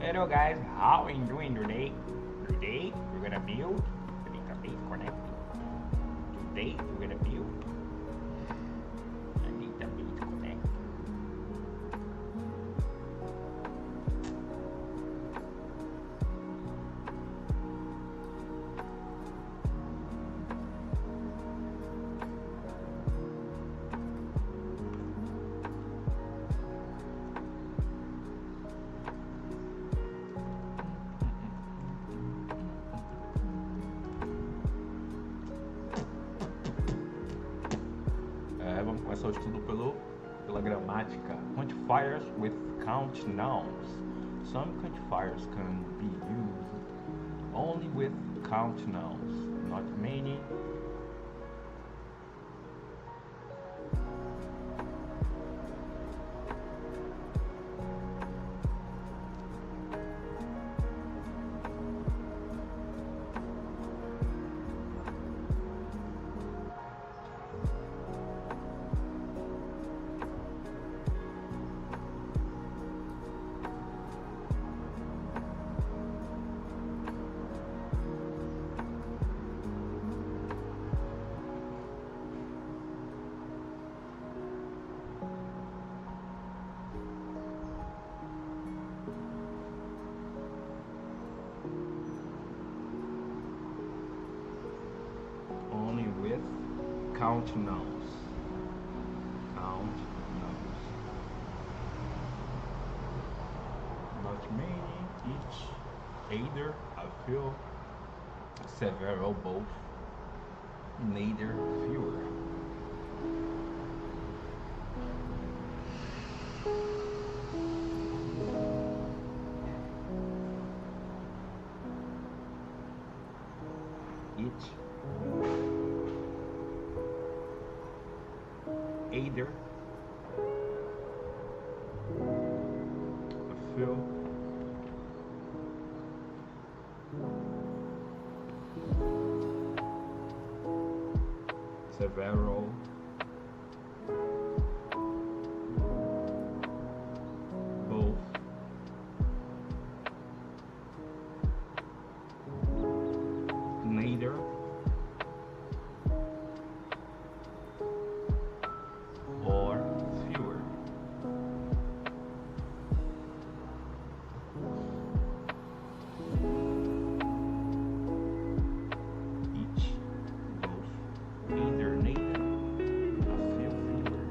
Hello guys, how are you doing today? Today we're gonna build the database connecting. Today we're gonna build a database connecting. Vamos começar o estudo pela gramática. Quantifiers with count nouns. Some quantifiers can be used only with count nouns, not many. Only with count nouns. Count nouns. Not many, each, either, a few, several, both, neither, fewer. Each, either, a few, several, both, neither, or fewer. Each, both, either, neither, a few, fewer.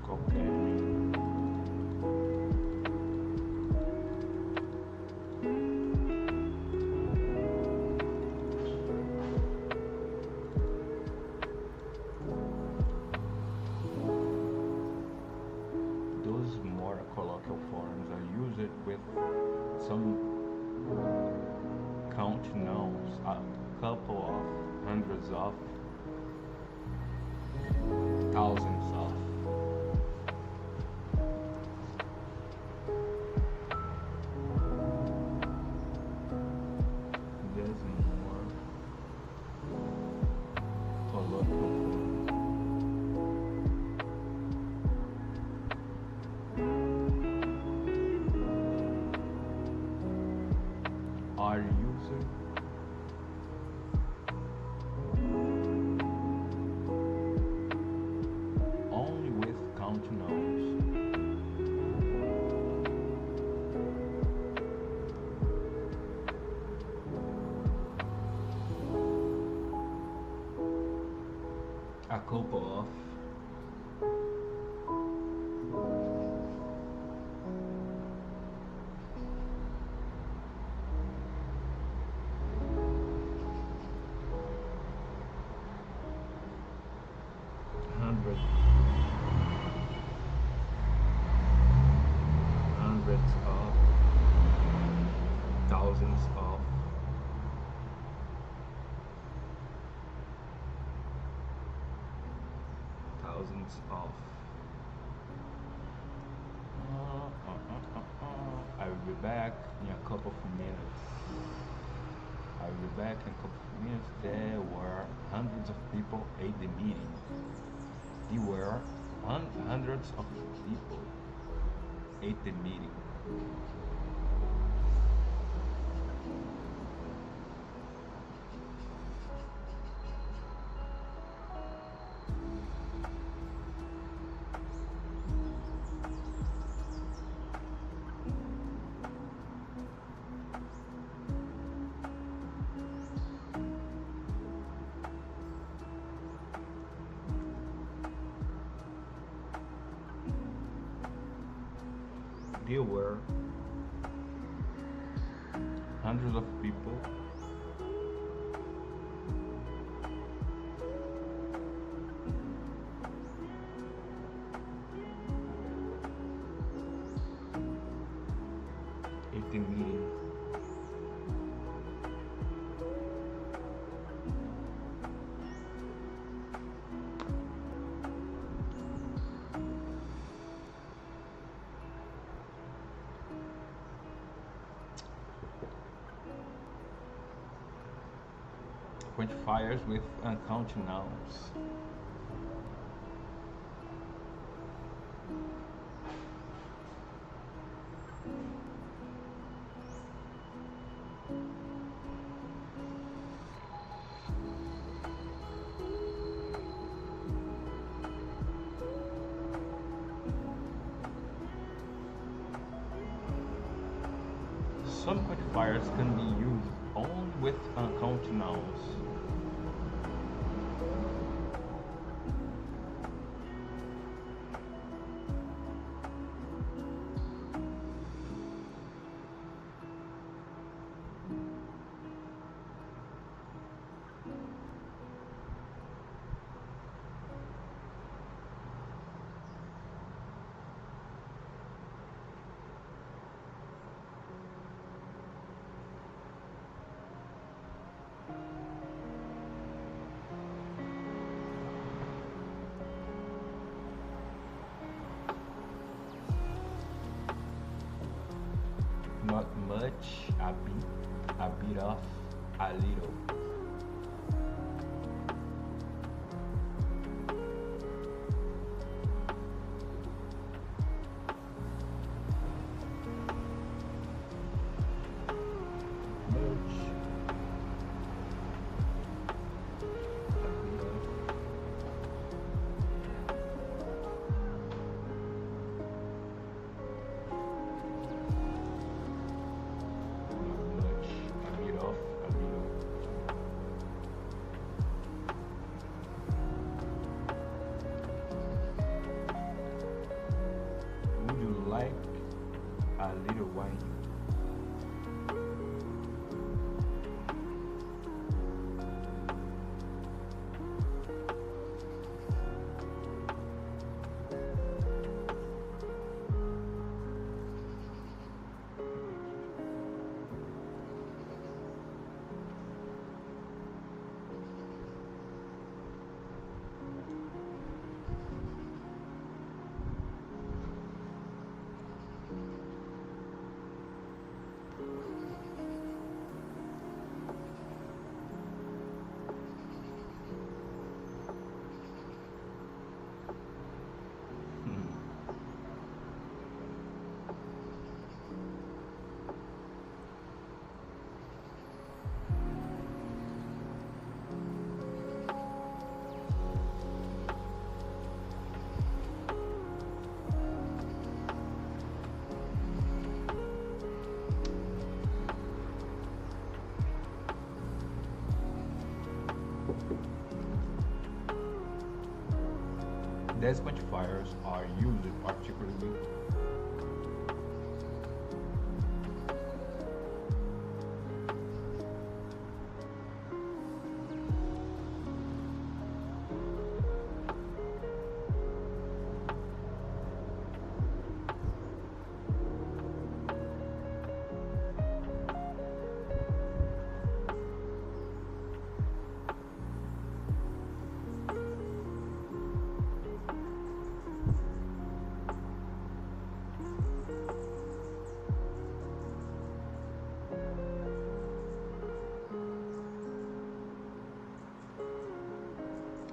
Qualquer. Those more colloquial forms are used with some count nouns, a couple of, hundreds of, thousands of. There's more colloquial forms. Are used only with count nouns. A couple of, hundreds, hundreds of, thousands of, thousands of. I will be back in a couple of minutes. I will be back in a couple of minutes. There were hundreds of people at the meeting. They were Hundreds of people at the meeting. There were hundreds of people at the meeting. Quantifiers with uncountable nouns. Some quantifiers can be used only with uncountable nouns. Not much, a bit of, a little. Much, a bit of. Like a little wine. These quantifiers are used particularly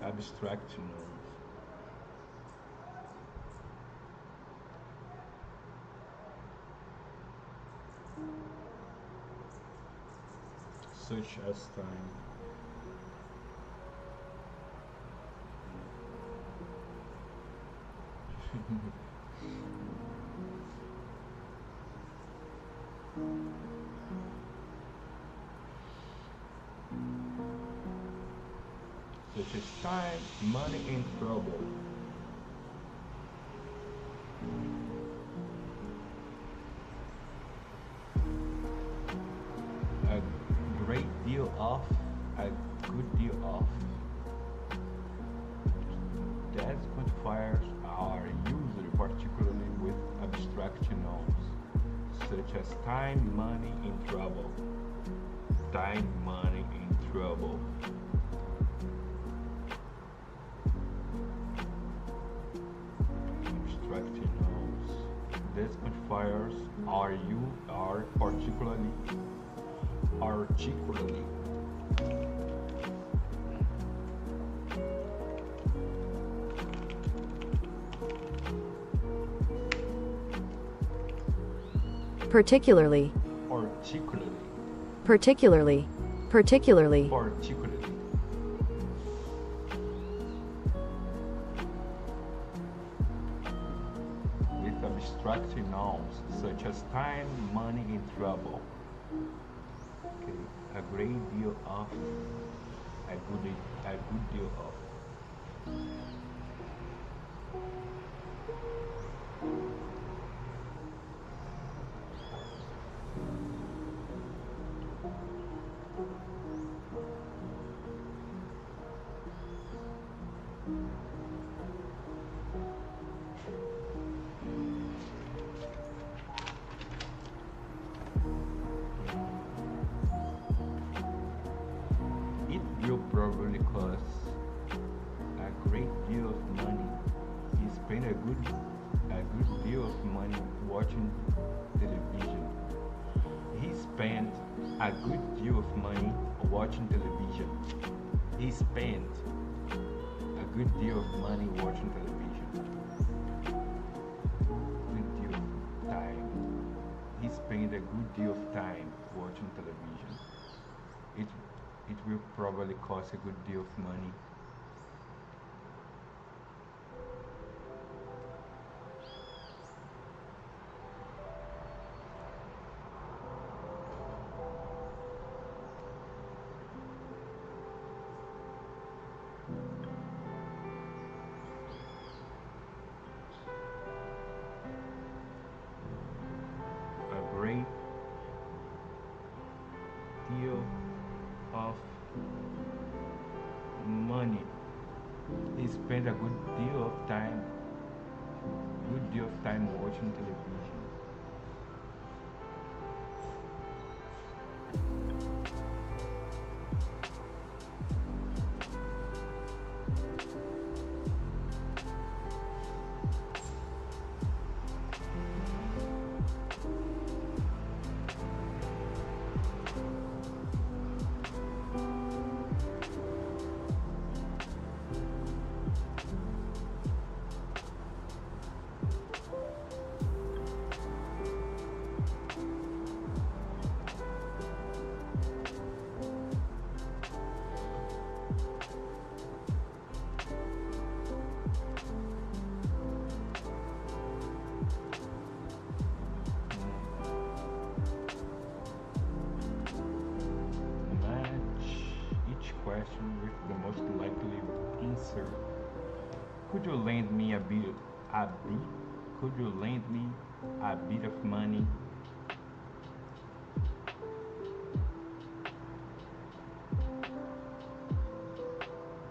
abstract nouns. such as time. Such as time, money, and trouble. A great deal of, a good deal of. These quantifiers are used particularly with abstract nouns, such as time, money, and trouble. Time, money, and trouble. Abstract nouns. These quantifiers are particularly particularly, particularly, particularly, particularly. With abstract nouns such as time, money, and trouble. Okay, a great deal of, a good deal of. It will probably cost a great deal of money. He spent a good deal of money watching television. He spent a good deal of money watching television. He spent a good deal of money watching television. Good deal of time. He spent a good deal of time watching television. It will probably cost a good deal of money. A great deal of money. He spent a good deal of time watching television. Question with the most likely answer. Could you lend me a bit? Could you lend me a bit of money?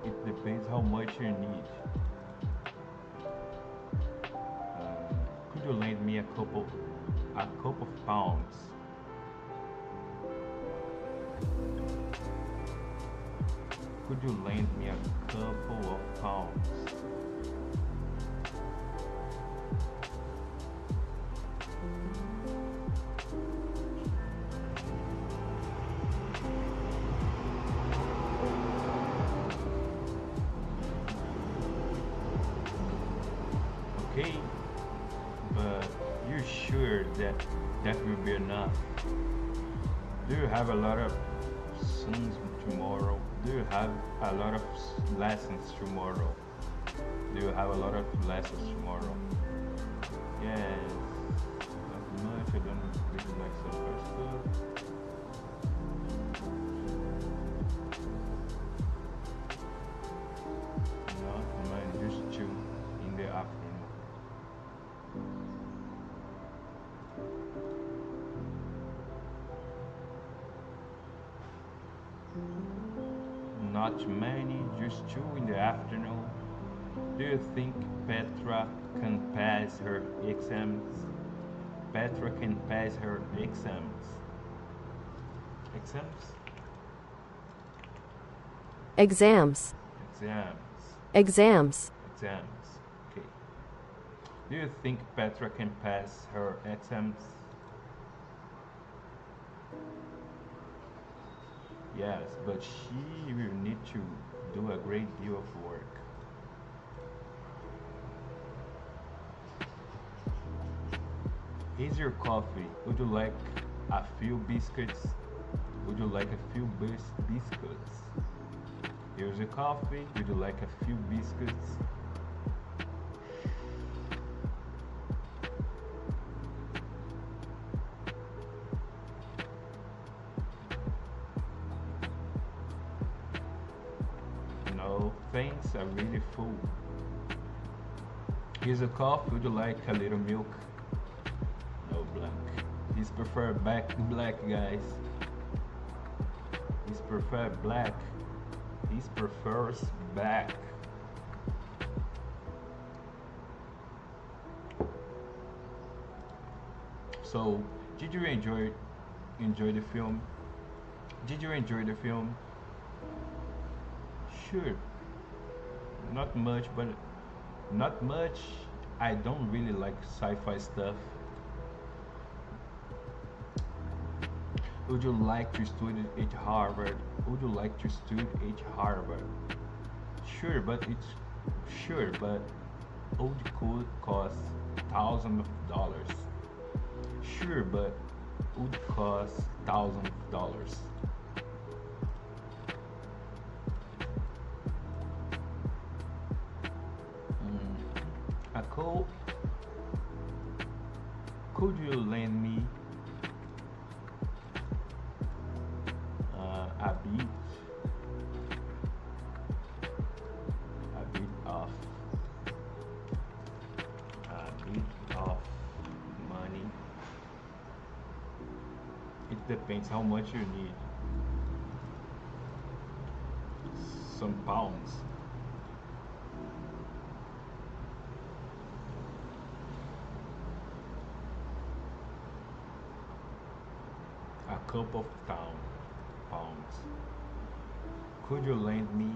It depends how much you need. Could you lend me a couple of pounds? Could you lend me a couple of pounds? Okay, but you're sure that will be enough? Do you have a lot of lessons tomorrow? Do you have a lot of lessons tomorrow? Do you have a lot of lessons tomorrow? Yes. Not much. I don't really like sci-fi stuff. Not much. Just chill in the afternoon. Not many, just two in the afternoon. Do you think Petra can pass her exams? Petra can pass her exams. Exams? Exams. Exams. Exams. Exams. Okay. Do you think Petra can pass her exams? Yes, but she will need to do a great deal of work. Here's your coffee. Would you like a few biscuits? Would you like a few biscuits? Here's your coffee. Would you like a few biscuits? No, thanks, I'm really full. Here's a coffee. Would you like a little milk? No, black. He's preferred black, guys. He's preferred black. He prefers black. So, did you enjoy the film? Did you enjoy the film? Sure. Not much, but not much. I don't really like sci-fi stuff. Would you like to study at Harvard? Would you like to study at Harvard? Sure, but would could cost thousands of dollars. Sure, but would cost thousands of dollars. Could you lend me a bit of money? It depends how much you need. Some pounds. A couple of pounds. Could you lend me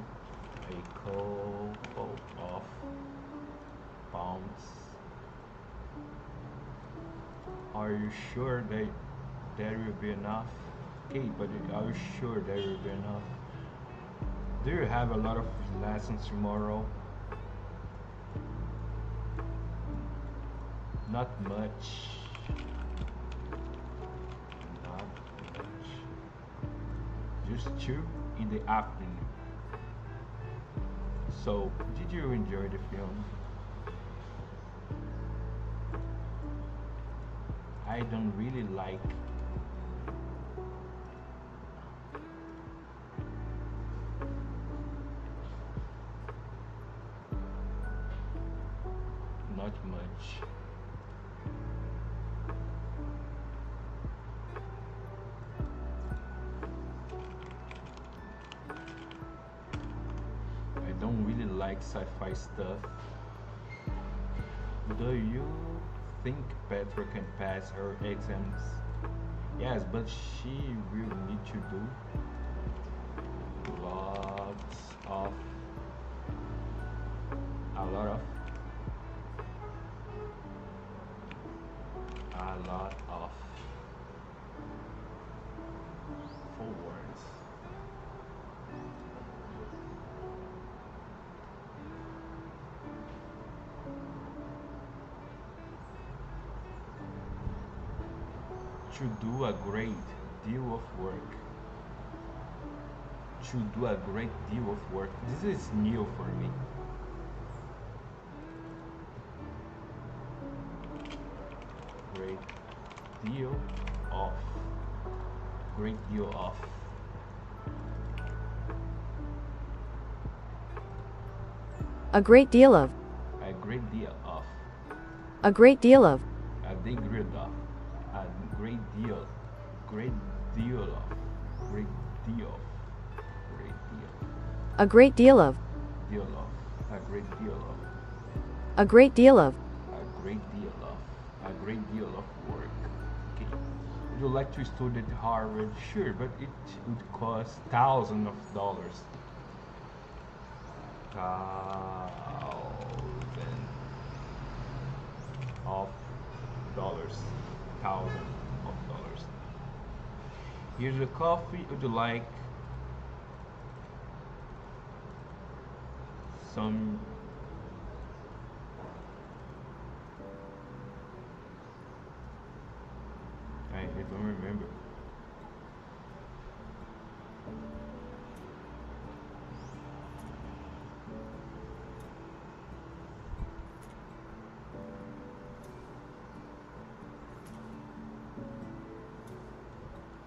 a couple of pounds? Are you sure that there will be enough? Okay, but are you sure there will be enough? Do you have a lot of lessons tomorrow? Not much. Just two in the afternoon. So, did you enjoy the film? I don't really like not much. I don't really like sci-fi stuff. Do you think Petra can pass her exams? Yes, but she will need to do a lot of forwards. To do a great deal of work. to do a great deal of work. This is new for me. Great deal of. Great deal of. A great deal of. A great deal of. A great deal of. A degree of. A great deal. Great deal of. Great deal. Great deal. A great deal of. Deal of. A great deal of. A great deal of. A great deal of. A great deal of work. Okay. Would you like to study at Harvard? Sure, but it would cost thousands of dollars. Thousands of dollars. Thousands of dollars. Here's your coffee. Would you like some? I don't remember.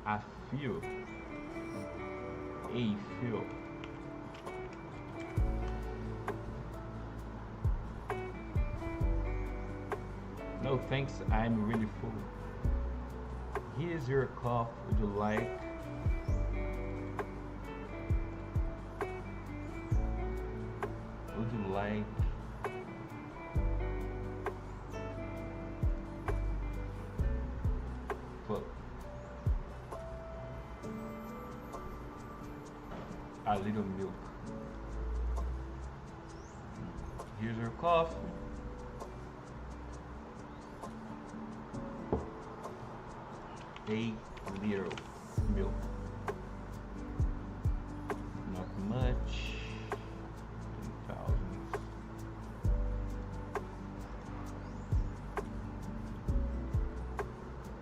I feel. A feel. No thanks, I'm really full. Here's your coffee. Would you like? Would you like? Put a little milk. Here's your coffee. A little milk. Not much. Thousands.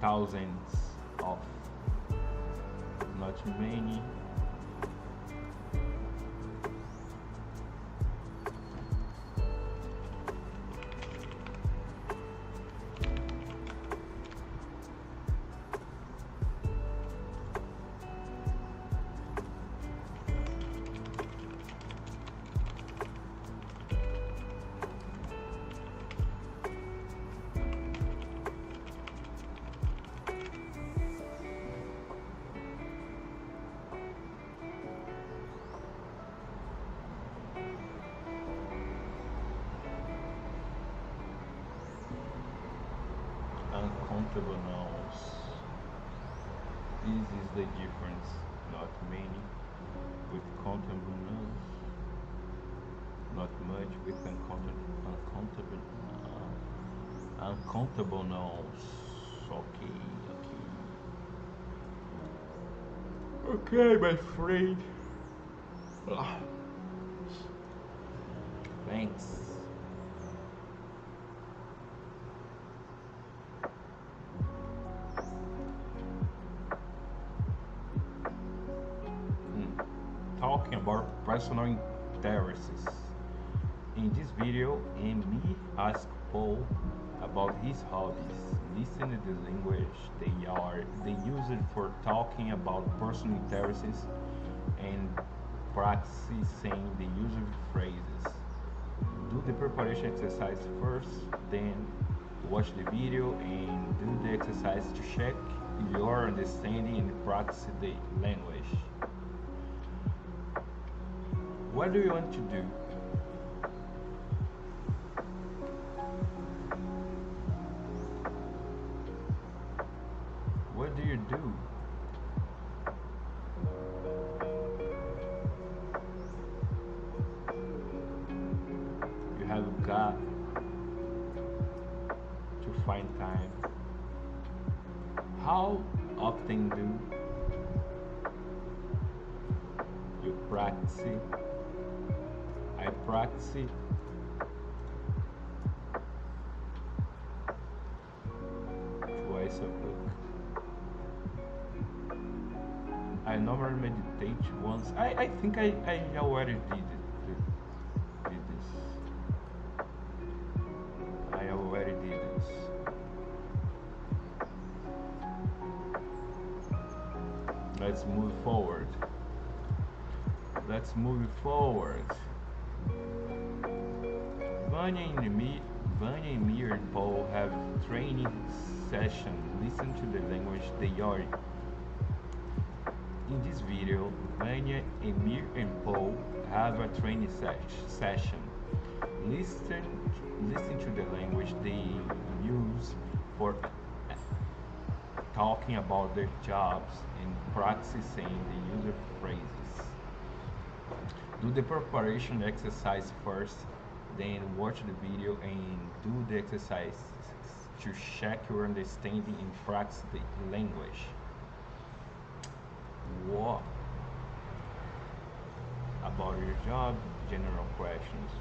Thousands of. Not many. Uncountable nouns. This is the difference. Not many with countable nouns. Not much with uncountable nouns. Okay. Okay, my friend. Ah. Thanks. Talking about personal interests. In this video, Amy asked Paul about his hobbies. Listen to the language they use it for talking about personal interests and practicing the use of phrases. Do the preparation exercise first, then watch the video and do the exercise to check your understanding and practice the language. What do you want to do? What do you do? You have got to find time. How often do you practice? I practice it twice a week. I normally meditate once. I think I already did this. I already did this. Let's move forward. Let's move forward. Vanya and me and Paul have training session. Listen to the language they are. In this video, Vanya, Emir, and Paul have a training session. Listen to the language they use for talking about their jobs and practicing the user phrases. Do the preparation exercise first, then watch the video and do the exercise to check your understanding and practice the language. What about your job? General questions.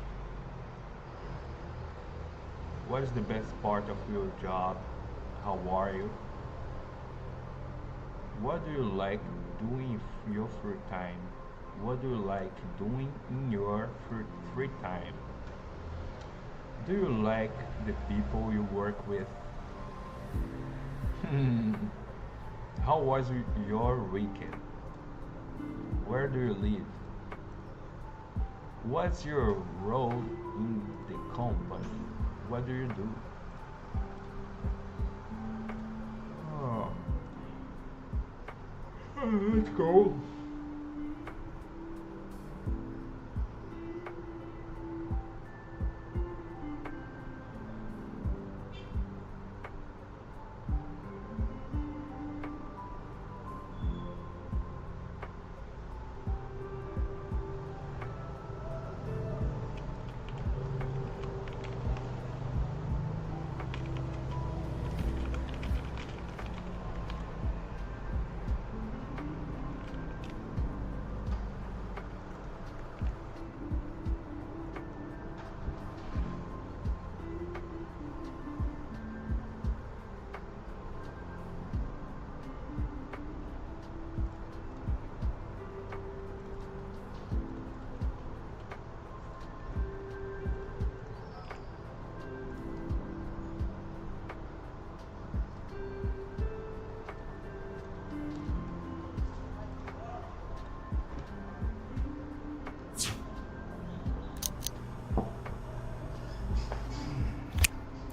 What is the best part of your job? How are you? What do you like doing in your free time? What do you like doing in your free time? Do you like the people you work with? How was your weekend? Where do you live? What's your role in the company? What do you do? Oh. Let's go.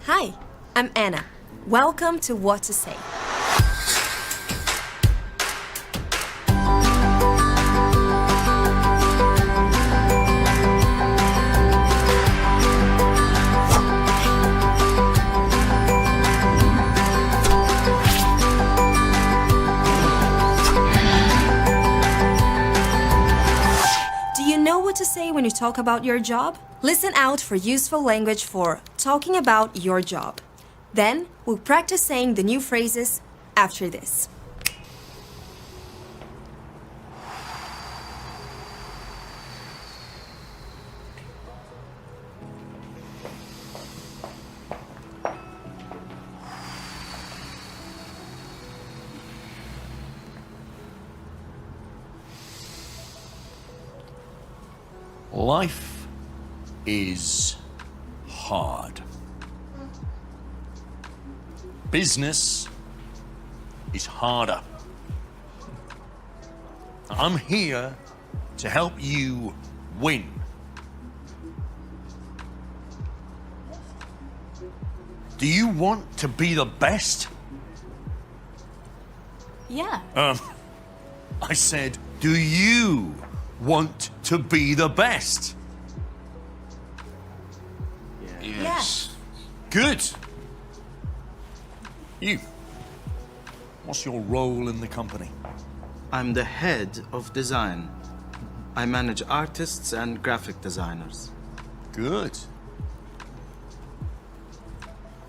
Hi, I'm Anna. Welcome to What to Say. Do you know what to say when you talk about your job? Listen out for useful language for talking about your job. Then we'll practice saying the new phrases after this. Life is hard. Business is harder. I'm here to help you win. Do you want to be the best? Yeah. I said, do you want to be the best? Yes. Good. You. What's your role in the company? I'm the head of design. I manage artists and graphic designers. Good.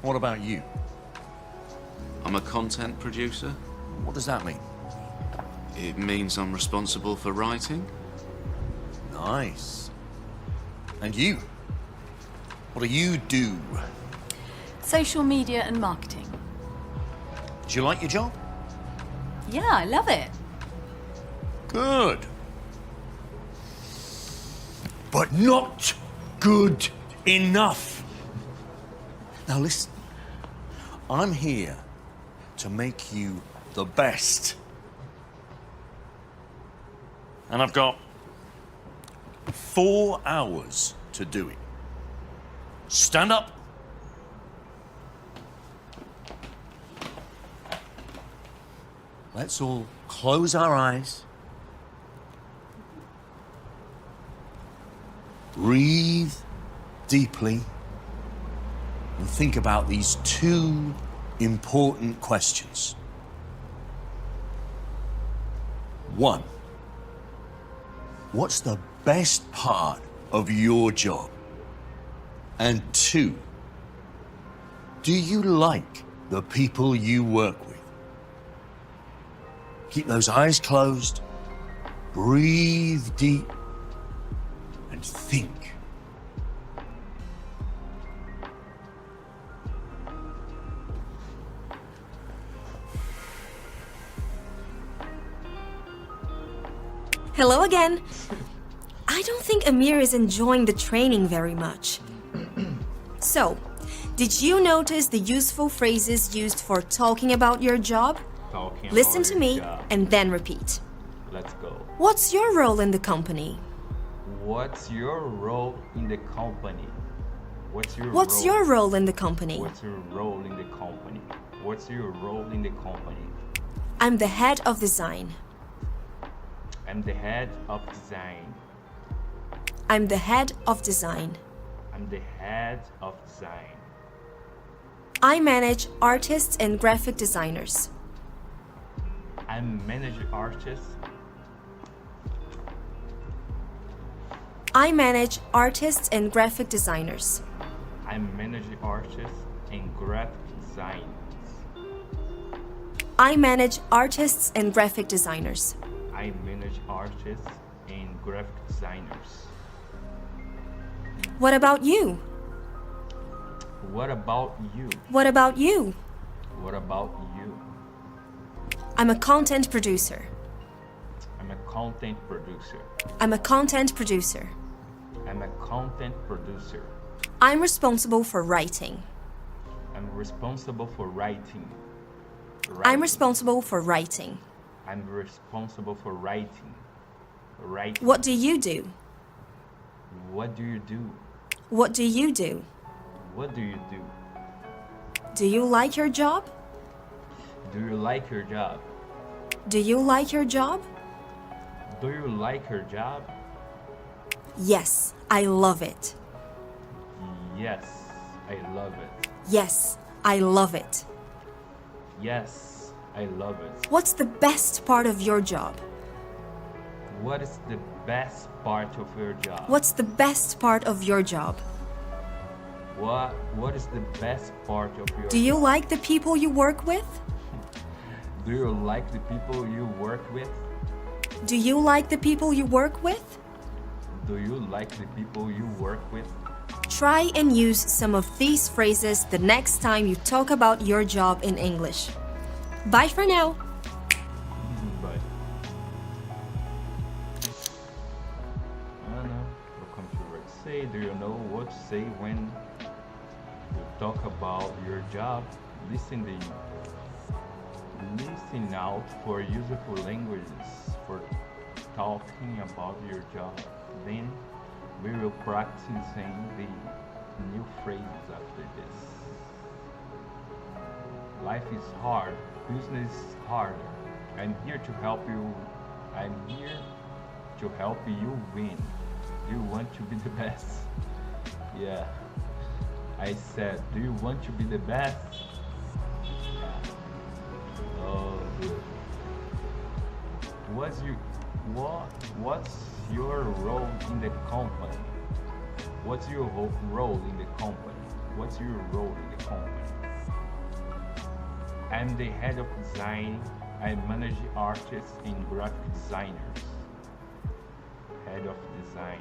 What about you? I'm a content producer. What does that mean? It means I'm responsible for writing. Nice. And you? What do you do? Social media and marketing. Do you like your job? Yeah, I love it. Good. But not good enough. Now listen, I'm here to make you the best. And I've got 4 hours to do it. Stand up. Let's all close our eyes. Breathe deeply and think about these 2 important questions. 1. What's the best part of your job? And 2, do you like the people you work with? Keep those eyes closed, breathe deep, and think. Hello again. I don't think Amir is enjoying the training very much. So, did you notice the useful phrases used for talking about your job? Talking Listen about to your me job. and then repeat. Let's go. What's your role in the company? What's your role in the company? What's your What's role? your role in the company? What's your role in the company? What's your role in the company? I'm the head of design. I'm the head of design. I'm the head of design. I'm the head of design. I manage artists and graphic designers. I manage artists. I manage artists and graphic designers. I manage artists and graphic designers. I manage artists and graphic designers. I manage artists and graphic designers. What about you? What about you? What about you? What about you? I'm a content producer. I'm a content producer. I'm a content producer. I'm a content producer. I'm responsible for writing. I'm responsible for writing. I'm responsible for writing. I'm responsible for writing. Writing. What do you do? What do you do? What do you do? What do you do? Do you like your job? Do you like your job? Do you like your job? Do you like your job? Yes, I love it. Yes, I love it. Yes, I love it. Yes, I love it. What's the best part of your job? What is the best part of your job? What's the best part of your job? What is the best part of your Do you job? like the people you work with? Do you like the people you work with? Do you like the people you work with? Do you like the people you work with? Try and use some of these phrases the next time you talk about your job in English. Bye for now. Bye. Anna, welcome to Red Say. Do you know what to say when you talk about your job? Listen out for useful languages for talking about your job. Then we will practicing the new phrases after this. Life is hard, business is harder. I'm here to help you. I'm here to help you win. Do you want to be the best? Yeah. I said, do you want to be the best? Oh, good. What's your role in the company? What's your role in the company? What's your role in the company? I'm the head of design. I manage artists and graphic designers. Head of design.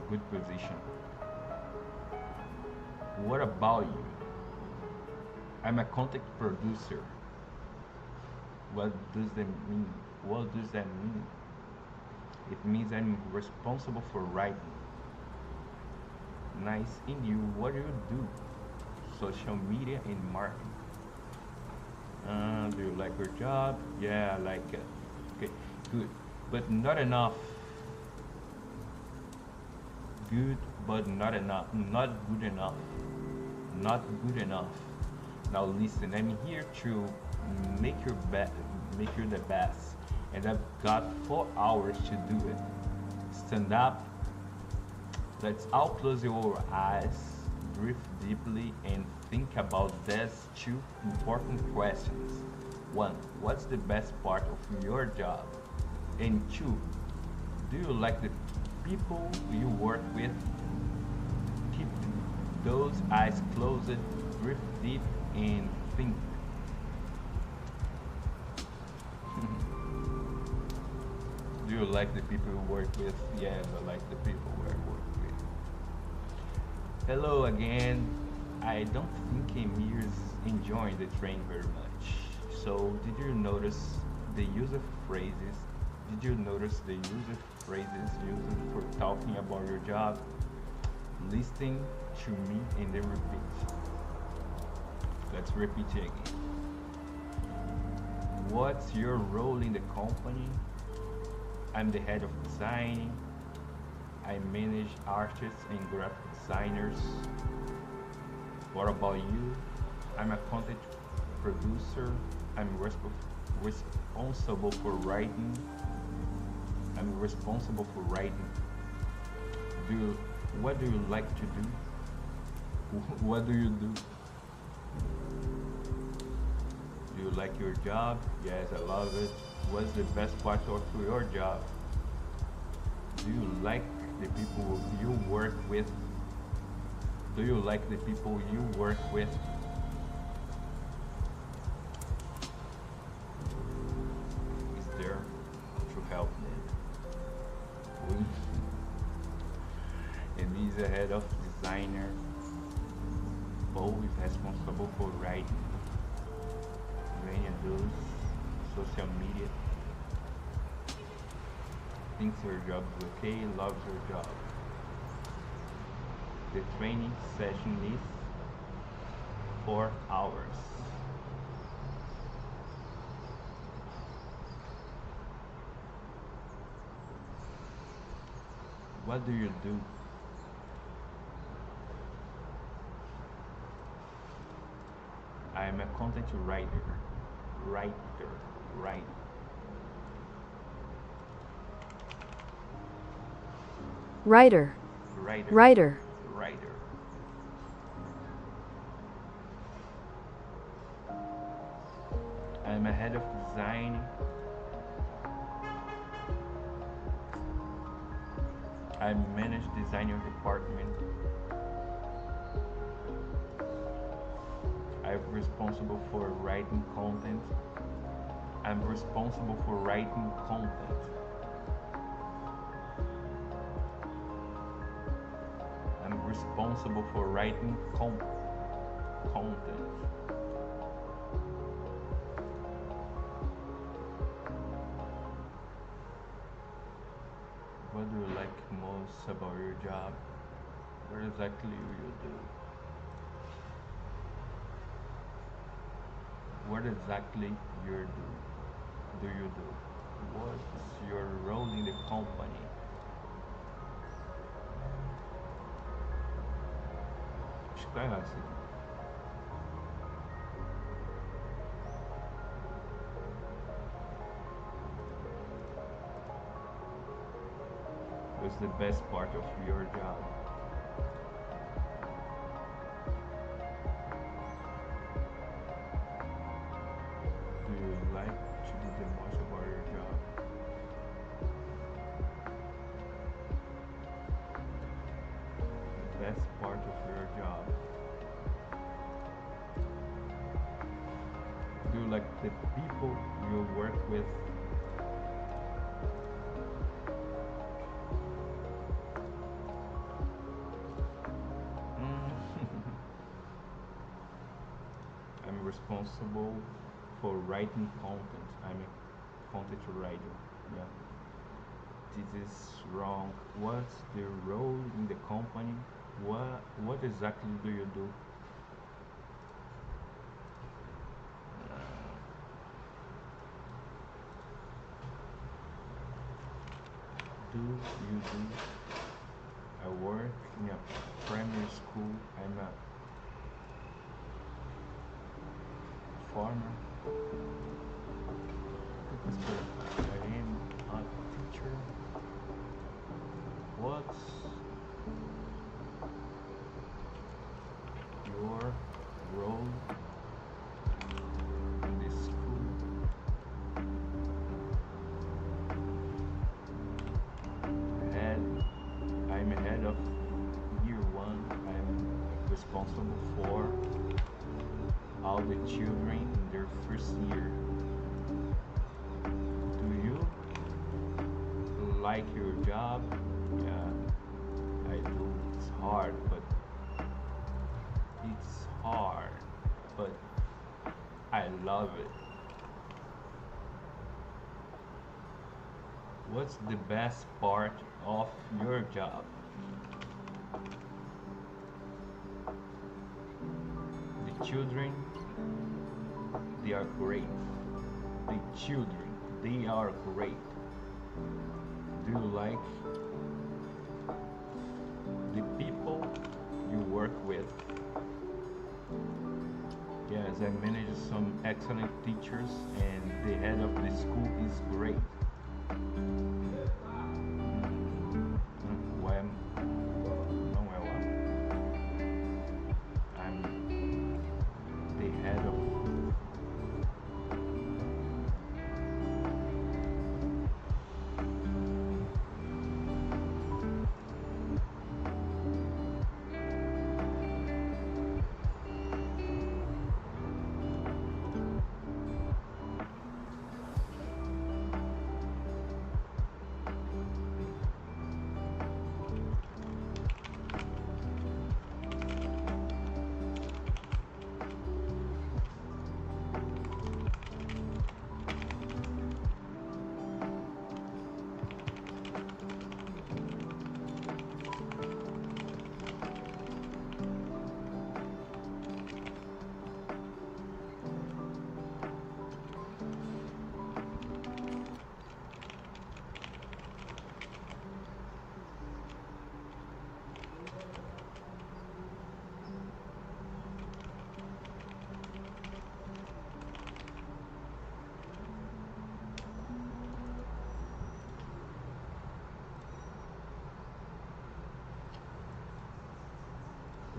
Good position. What about you? I'm a content producer. What does that mean? What does that mean? It means I'm responsible for writing. Nice. In you, what do you do? Social media and marketing. Do you like your job? Yeah, I like it. Okay, good. But not enough. Good, but not enough. Not good enough. Not good enough. Now listen, I'm here to make you the best, and I've got 4 hours to do it. Stand up. Let's all close your eyes, breathe deeply, and think about these 2 important questions. 1. What's the best part of your job? And 2. Do you like the people you work with? Keep those eyes closed, breathe deep, and think. Do you like the people you work with? Yes, I like the people I work with. Hello again. I don't think Emir's enjoying the training very much. So, did you notice the use of phrases? Did you notice the use of phrases used for talking about your job? Listening to me and then repeat. Let's repeat it again. What's your role in the company? I'm the head of design. I manage artists and graphic designers. What about you? I'm a content producer. I'm responsible for writing. I'm responsible for writing. What do you like to do? What do you do? Do you like your job? Yes, I love it. What's the best part of your job? Do you like the people you work with? Do you like the people you work with? Is there to help them? And he's the head of designer. Paul is responsible for writing. Rainy does social media. Thinks your job is okay, loves your job. The training session is 4 hours. What do you do? I am a content writer. Writer. Writer. Writer. I'm a head of design. I manage design department. I'm responsible for writing content. I'm responsible for writing content. I'm responsible for writing content. What do you like most about your job? What exactly do you do? What exactly do you do? What's your role in the company? Acho que tá errado isso aqui. What's the best part of your job? Do you like to do the most about your job? The best part of your job. Do you like the people you work with? I'm responsible for writing content. content writer. Yeah. This is wrong. What's the role in the company? What exactly do you do? Do you do? I work in a primary school. I'm a farmer. I am a teacher. What's your role in this school? I'm head of year 1. I'm responsible for all the children in their first year. Do you like your job? Yeah, I do. It's hard, but I love it. What's the best part of your job? The children, they are great. The children, they are great. Do you like the people you work with? Yes, I manage some excellent teachers, and the head of the school is great. Não é lá. I'm the head of.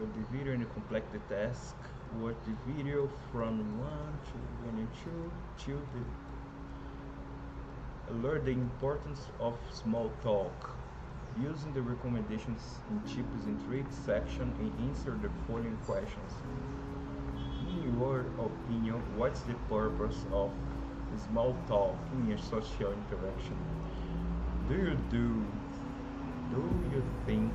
The video and complete the task. Watch the video from 1 to 22 to learn the importance of small talk. Using the recommendations in tips and tricks section and answer the following questions. In your opinion, what's the purpose of small talk in a social interaction? Do you think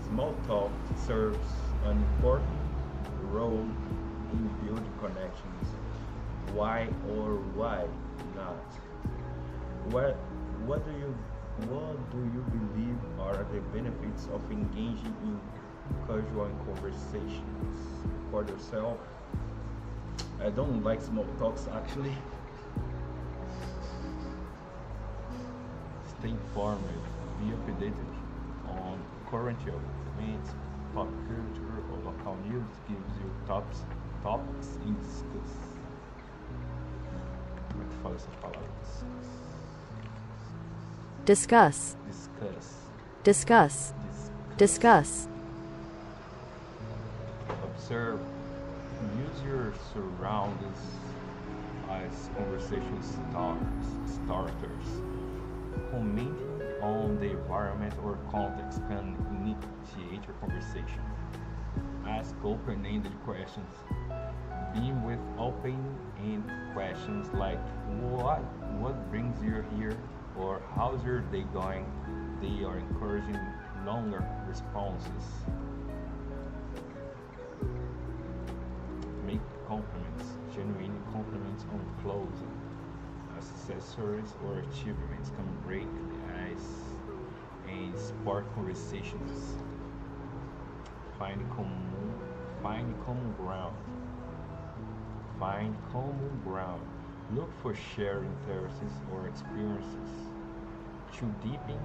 small talk serves an important role in building connections? Why or why not? What do you believe are the benefits of engaging in casual conversations? For yourself, I don't like small talks actually. Stay informed, be updated on current events, pop culture, or local news. Gives you topics em discuss. Como é que fala essas palavras? Discuss. Discuss. Discuss. Observe. Use your surroundings as conversation starters. Commenting on the environment or context can initiate your conversation. Ask open-ended questions. Begin with open-ended questions like what brings you here, or how's your day going? They are encouraging longer responses. Make compliments, genuine compliments on closing. successes or achievements can break the ice and spark conversations. Find common ground. Find common ground. Look for shared interests or experiences. To deepen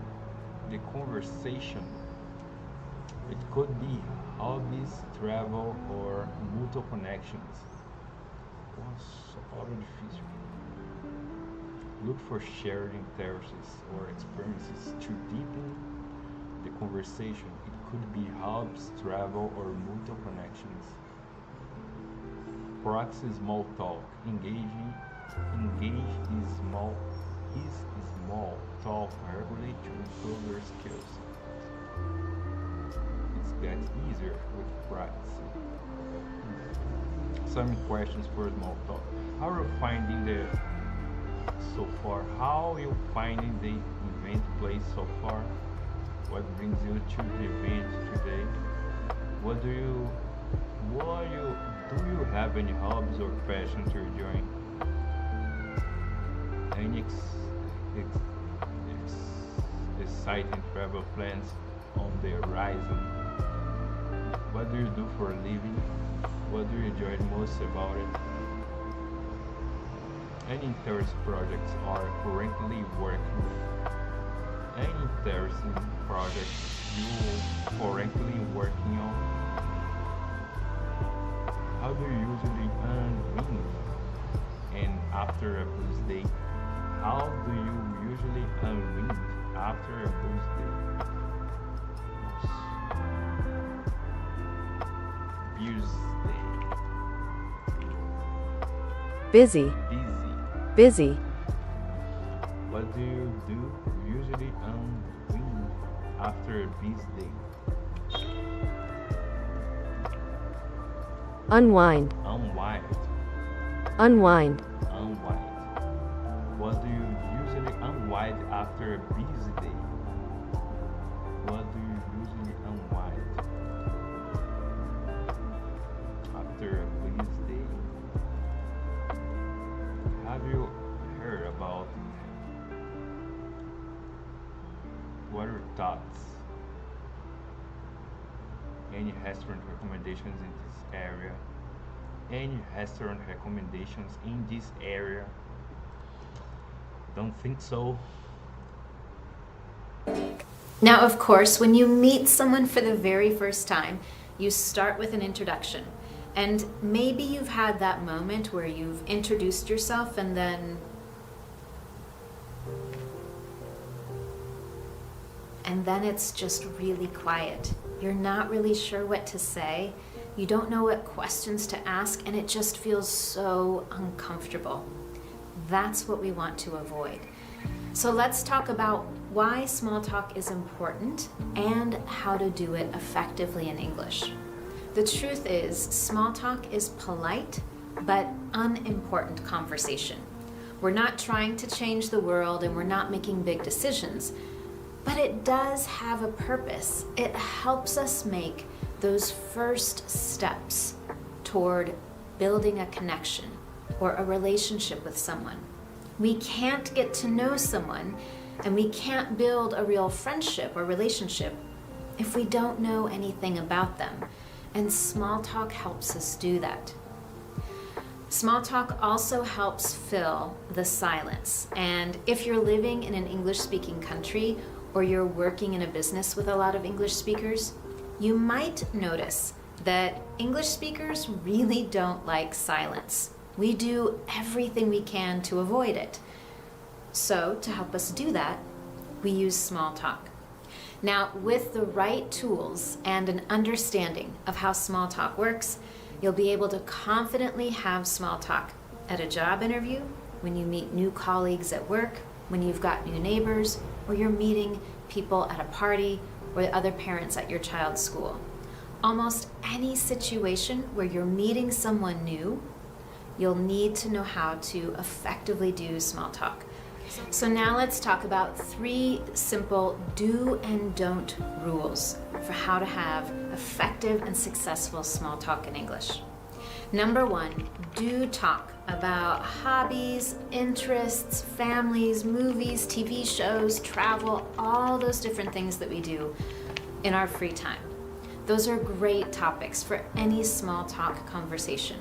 the conversation, it could be hobbies, travel, or mutual connections. Nossa, palavra difícil. Look for shared interests or experiences to deepen the conversation. It could be hobbies, travel, or mutual connections. Practice small talk. Engage in small talk regularly to improve your skills. It gets easier with practice. Some questions for small talk. How are you finding the so far? How are you finding the event place so far? What brings you to the event today? Do you have any hobbies or passions you're doing? Any exciting travel plans on the horizon? What do you do for a living? What do you enjoy most about it? Any interesting projects are currently working with? Any interesting projects you currently working on? How do you usually unwind? And after a blues day, how do you usually unwind after a blues day? Blues day. Busy. Busy. What do you do usually unwind after a busy day? Unwind. Unwind. Unwind. Unwind. What do you usually unwind after a busy day? What do you usually unwind after a busy day? Have you heard about what are your thoughts? Any restaurant recommendations in this area? Any restaurant recommendations in this area? Don't think so. Now, of course, when you meet someone for the very first time, you start with an introduction. And maybe you've had that moment where you've introduced yourself and then it's just really quiet. You're not really sure what to say. You don't know what questions to ask, and it just feels so uncomfortable. That's what we want to avoid. So let's talk about why small talk is important and how to do it effectively in English. The truth is, small talk is polite but unimportant conversation. We're not trying to change the world and we're not making big decisions, but it does have a purpose. It helps us make those first steps toward building a connection or a relationship with someone. We can't get to know someone and we can't build a real friendship or relationship if we don't know anything about them. And small talk helps us do that. Small talk also helps fill the silence. And if you're living in an English-speaking country or you're working in a business with a lot of English speakers, you might notice that English speakers really don't like silence. We do everything we can to avoid it. So to help us do that, we use small talk. Now, with the right tools and an understanding of how small talk works, you'll be able to confidently have small talk at a job interview, when you meet new colleagues at work, when you've got new neighbors, or you're meeting people at a party, or other parents at your child's school. Almost any situation where you're meeting someone new, you'll need to know how to effectively do small talk. So now let's talk about 3 simple do and don't rules for how to have effective and successful small talk in English. Number 1, do talk about hobbies, interests, families, movies, TV shows, travel, all those different things that we do in our free time. Those are great topics for any small talk conversation.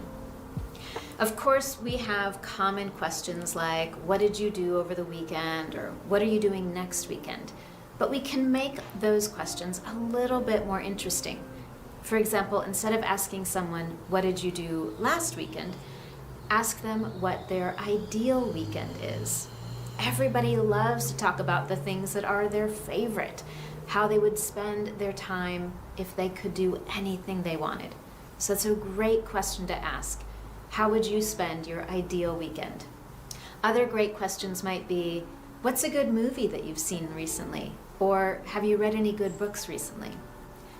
Of course, we have common questions like, what did you do over the weekend? Or what are you doing next weekend? But we can make those questions a little bit more interesting. For example, instead of asking someone, what did you do last weekend? Ask them what their ideal weekend is. Everybody loves to talk about the things that are their favorite, how they would spend their time if they could do anything they wanted. So it's a great question to ask. How would you spend your ideal weekend? Other great questions might be, what's a good movie that you've seen recently? Or have you read any good books recently?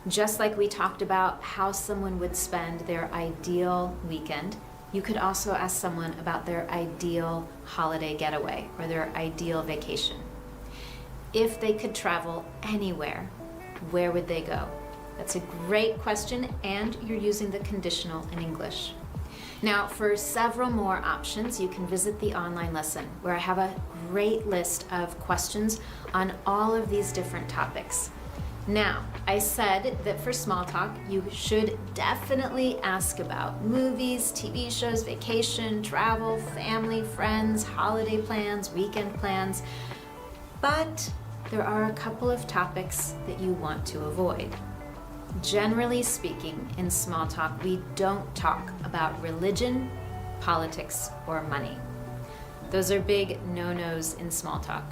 Just like we talked about how someone would spend their ideal weekend, you could also ask someone about their ideal holiday getaway or their ideal vacation. If they could travel anywhere, where would they go? That's a great question, and you're using the conditional in English. Now, for several more options, you can visit the online lesson where I have a great list of questions on all of these different topics. Now, I said that for small talk, you should definitely ask about movies, TV shows, vacation, travel, family, friends, holiday plans, weekend plans, but there are a couple of topics that you want to avoid. Generally speaking, in small talk, we don't talk about religion, politics, or money. Those are big no-nos in small talk.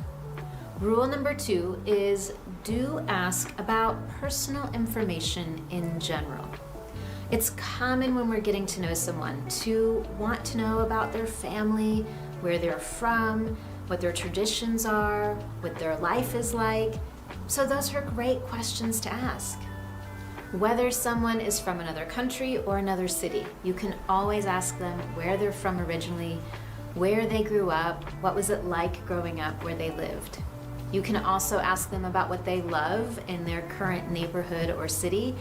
Rule number 2 is do ask about personal information in general. It's common when we're getting to know someone to want to know about their family, where they're from, what their traditions are, what their life is like. So those are great questions to ask. Whether someone is from another country or another city, you can always ask them where they're from originally, where they grew up, what was it like growing up where they lived. You can also ask them about what they love in their current neighborhood or city.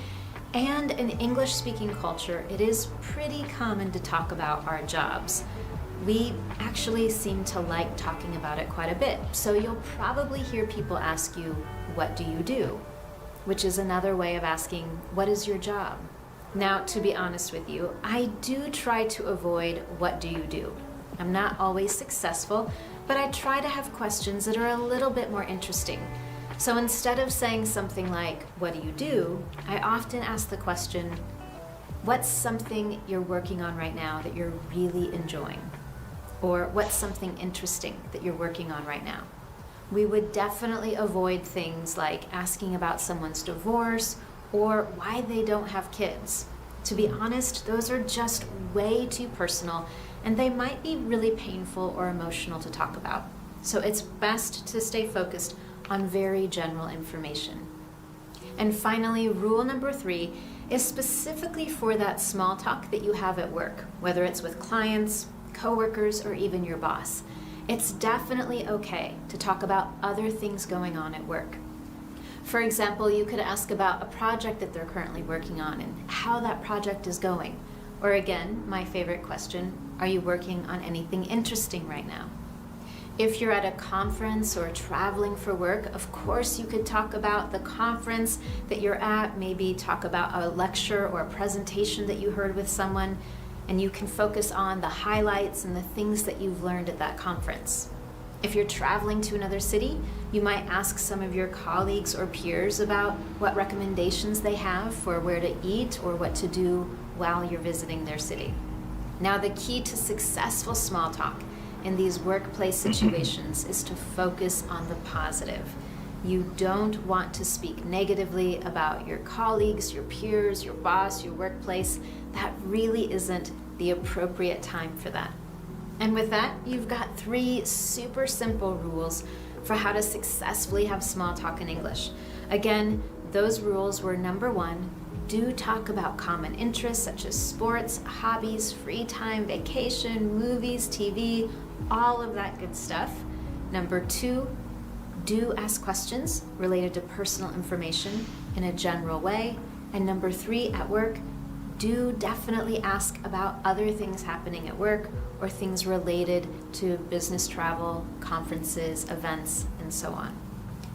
And in English-speaking culture, it is pretty common to talk about our jobs. We actually seem to like talking about it quite a bit. So you'll probably hear people ask you, what do you do? Which is another way of asking, what is your job? Now, to be honest with you, I do try to avoid what do you do. I'm not always successful, but I try to have questions that are a little bit more interesting. So instead of saying something like, what do you do? I often ask the question, what's something you're working on right now that you're really enjoying? Or what's something interesting that you're working on right now? We would definitely avoid things like asking about someone's divorce or why they don't have kids. To be honest, those are just way too personal, and they might be really painful or emotional to talk about. So it's best to stay focused on very general information. And finally, rule number 3 is specifically for that small talk that you have at work, whether it's with clients, coworkers, or even your boss. It's definitely okay to talk about other things going on at work. For example, you could ask about a project that they're currently working on and how that project is going. Or again, my favorite question, are you working on anything interesting right now? If you're at a conference or traveling for work, of course you could talk about the conference that you're at, maybe talk about a lecture or a presentation that you heard with someone, and you can focus on the highlights and the things that you've learned at that conference. If you're traveling to another city, you might ask some of your colleagues or peers about what recommendations they have for where to eat or what to do while you're visiting their city. Now, the key to successful small talk in these workplace situations is to focus on the positive. You don't want to speak negatively about your colleagues, your peers, your boss, your workplace. That really isn't the appropriate time for that. And with that, you've got 3 super simple rules for how to successfully have small talk in English. Again, those rules were number 1, do talk about common interests such as sports, hobbies, free time, vacation, movies, TV, all of that good stuff. Number 2, do ask questions related to personal information in a general way. And number 3, at work, do definitely ask about other things happening at work or things related to business travel, conferences, events, and so on.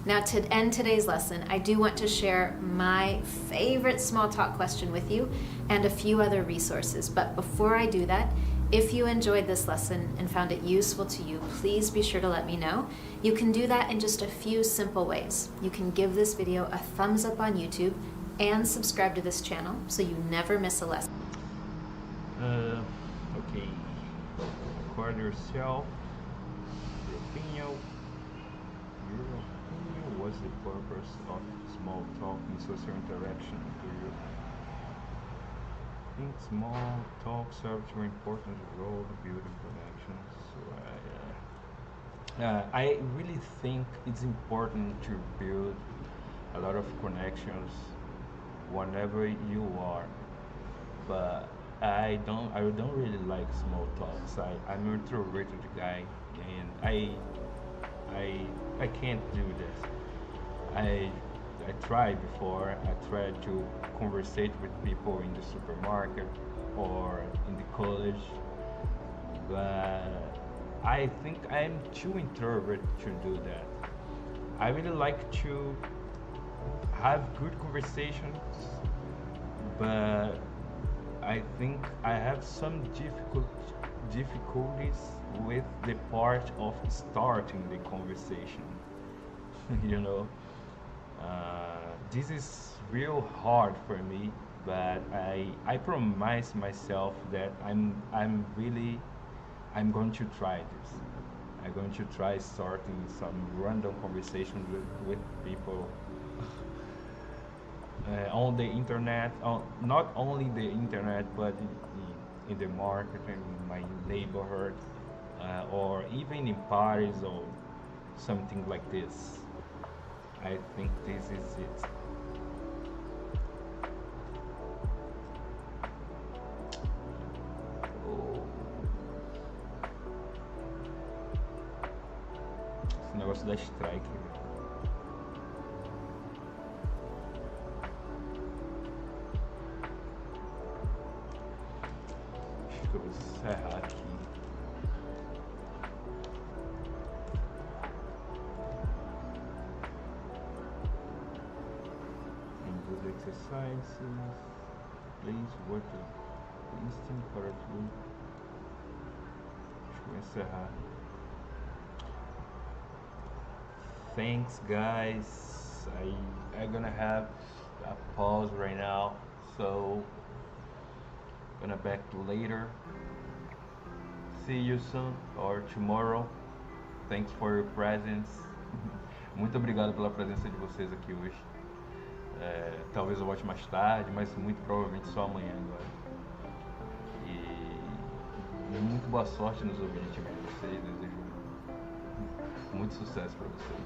Now, to end today's lesson, I do want to share my favorite small talk question with you and a few other resources. But before I do that, if you enjoyed this lesson and found it useful to you, please be sure to let me know. You can do that in just a few simple ways. You can give this video a thumbs up on YouTube and subscribe to this channel so you never miss a lesson. Okay. Record yourself. Your opinion. What's the purpose of small talk in social interaction to you? I think small talk serves an important role in building connections. So I really think it's important to build a lot of connections whenever you are, but I don't really like small talks. I'm an introverted guy, and I can't do this. I tried before. I tried to conversate with people in the supermarket or in the college, but I think I'm too introverted to do that. I really like to have good conversations, but I think I have some difficulties with the part of starting the conversation. You know, this is real hard for me, but I promise myself that I'm going to try this. I'm going to try starting some random conversations with people on the internet, not only the internet, but in the market, in my neighborhood, or even in parties or something like this. I think this is it. Esse negócio da strike, velho. Acho que eu vou encerrar aqui. Exercises. Please watch the listing correctly. Acho que vou encerrar. Thanks, guys. I'm gonna have a pause right now, so gonna back later. See you soon or tomorrow. Thanks for your presence. Muito obrigado pela presença de vocês aqui hoje. Talvez eu volte mais tarde, mas muito provavelmente só amanhã agora. E muito boa sorte nos objetivos de vocês. Desejo muito sucesso para vocês.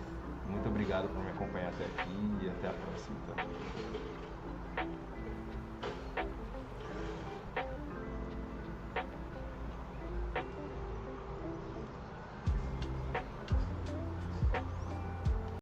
Muito obrigado por me acompanhar até aqui e até a próxima. Tá?